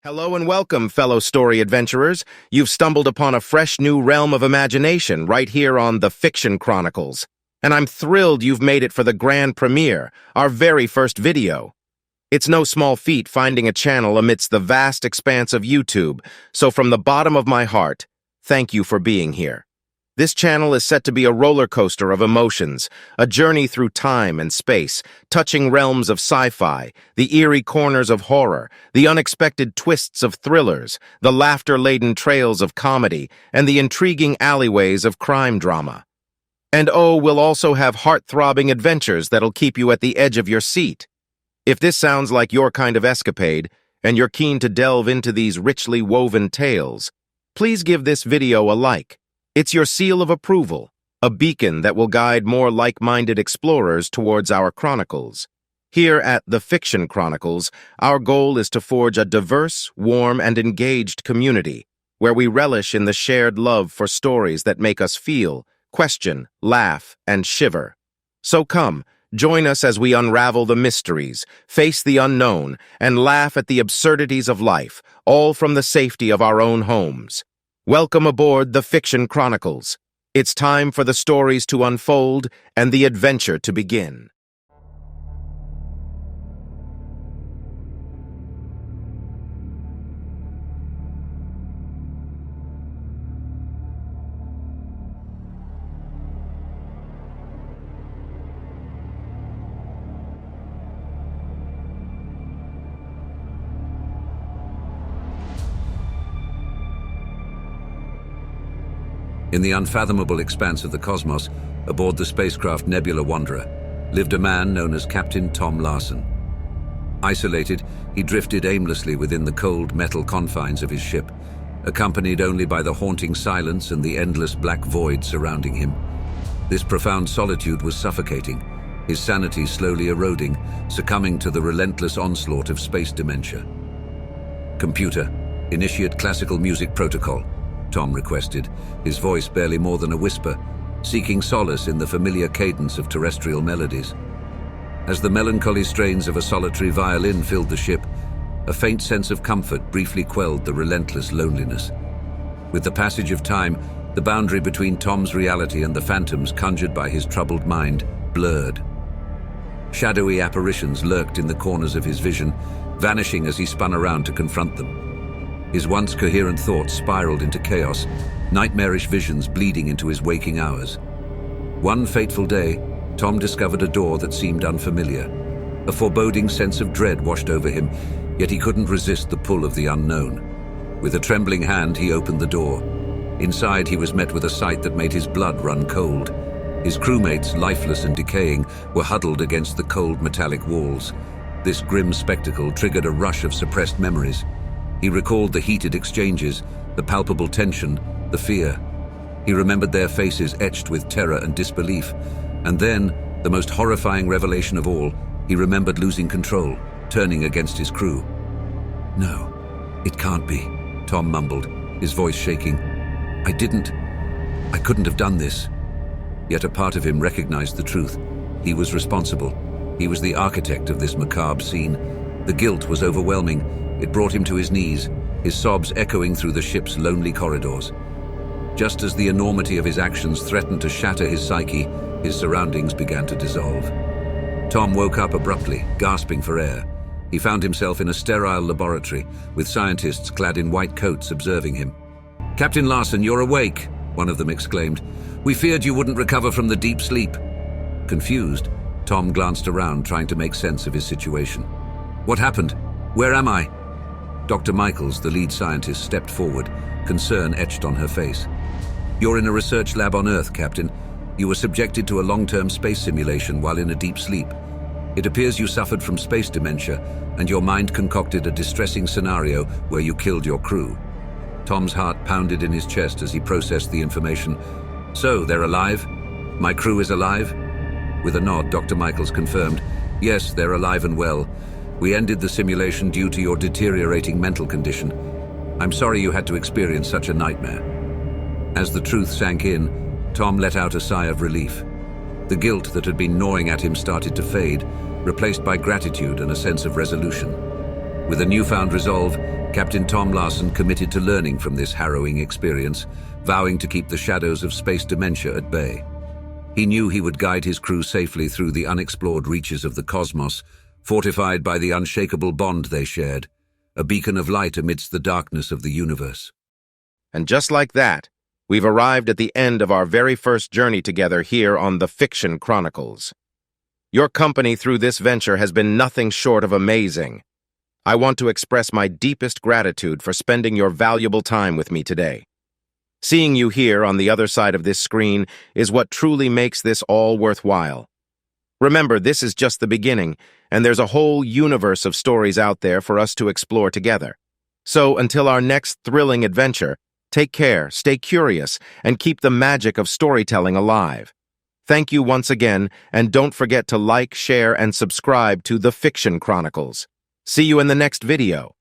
Hello and welcome, fellow story adventurers. You've stumbled upon a fresh new realm of imagination right here on The Fiction Chronicles. And I'm thrilled you've made it for the grand premiere, our very first video. It's no small feat finding a channel amidst the vast expanse of YouTube, so from the bottom of my heart, thank you for being here. This channel is set to be a roller coaster of emotions, a journey through time and space, touching realms of sci-fi, the eerie corners of horror, the unexpected twists of thrillers, the laughter-laden trails of comedy, and the intriguing alleyways of crime drama. And oh, we'll also have heart-throbbing adventures that'll keep you at the edge of your seat. If this sounds like your kind of escapade, and you're keen to delve into these richly woven tales, please give this video a like. It's your seal of approval, a beacon that will guide more like-minded explorers towards our chronicles. Here at The Fiction Chronicles, our goal is to forge a diverse, warm, and engaged community, where we relish in the shared love for stories that make us feel, question, laugh, and shiver. So come, join us as we unravel the mysteries, face the unknown, and laugh at the absurdities of life, all from the safety of our own homes. Welcome aboard The Fiction Chronicles. It's time for the stories to unfold and the adventure to begin. In the unfathomable expanse of the cosmos, aboard the spacecraft Nebula Wanderer, lived a man known as Captain Tom Larson. Isolated, he drifted aimlessly within the cold metal confines of his ship, accompanied only by the haunting silence and the endless black void surrounding him. This profound solitude was suffocating, his sanity slowly eroding, succumbing to the relentless onslaught of space dementia. "Computer, initiate classical music protocol," Tom requested, his voice barely more than a whisper, seeking solace in the familiar cadence of terrestrial melodies. As the melancholy strains of a solitary violin filled the ship, a faint sense of comfort briefly quelled the relentless loneliness. With the passage of time, the boundary between Tom's reality and the phantoms conjured by his troubled mind blurred. Shadowy apparitions lurked in the corners of his vision, vanishing as he spun around to confront them. His once coherent thoughts spiraled into chaos, nightmarish visions bleeding into his waking hours. One fateful day, Tom discovered a door that seemed unfamiliar. A foreboding sense of dread washed over him, yet he couldn't resist the pull of the unknown. With a trembling hand, he opened the door. Inside, he was met with a sight that made his blood run cold. His crewmates, lifeless and decaying, were huddled against the cold metallic walls. This grim spectacle triggered a rush of suppressed memories. He recalled the heated exchanges, the palpable tension, the fear. He remembered their faces etched with terror and disbelief. And then, the most horrifying revelation of all, he remembered losing control, turning against his crew. "No, it can't be," Tom mumbled, his voice shaking. I couldn't have done this." Yet a part of him recognized the truth. He was responsible. He was the architect of this macabre scene. The guilt was overwhelming. It brought him to his knees, his sobs echoing through the ship's lonely corridors. Just as the enormity of his actions threatened to shatter his psyche, his surroundings began to dissolve. Tom woke up abruptly, gasping for air. He found himself in a sterile laboratory, with scientists clad in white coats observing him. "Captain Larson, you're awake," one of them exclaimed. "We feared you wouldn't recover from the deep sleep." Confused, Tom glanced around, trying to make sense of his situation. "What happened? Where am I?" Dr. Michaels, the lead scientist, stepped forward, concern etched on her face. "You're in a research lab on Earth, Captain. You were subjected to a long-term space simulation while in a deep sleep. It appears you suffered from space dementia, and your mind concocted a distressing scenario where you killed your crew." Tom's heart pounded in his chest as he processed the information. "So, they're alive? My crew is alive?" With a nod, Dr. Michaels confirmed, "Yes, they're alive and well. We ended the simulation due to your deteriorating mental condition. I'm sorry you had to experience such a nightmare." As the truth sank in, Tom let out a sigh of relief. The guilt that had been gnawing at him started to fade, replaced by gratitude and a sense of resolution. With a newfound resolve, Captain Tom Larsen committed to learning from this harrowing experience, vowing to keep the shadows of space dementia at bay. He knew he would guide his crew safely through the unexplored reaches of the cosmos, fortified by the unshakable bond they shared, a beacon of light amidst the darkness of the universe. And just like that, we've arrived at the end of our very first journey together here on the Fiction Chronicles. Your company through this venture has been nothing short of amazing. I want to express my deepest gratitude for spending your valuable time with me today. Seeing you here on the other side of this screen is what truly makes this all worthwhile. Remember, this is just the beginning, and there's a whole universe of stories out there for us to explore together. So, until our next thrilling adventure, take care, stay curious, and keep the magic of storytelling alive. Thank you once again, and don't forget to like, share, and subscribe to The Fiction Chronicles. See you in the next video.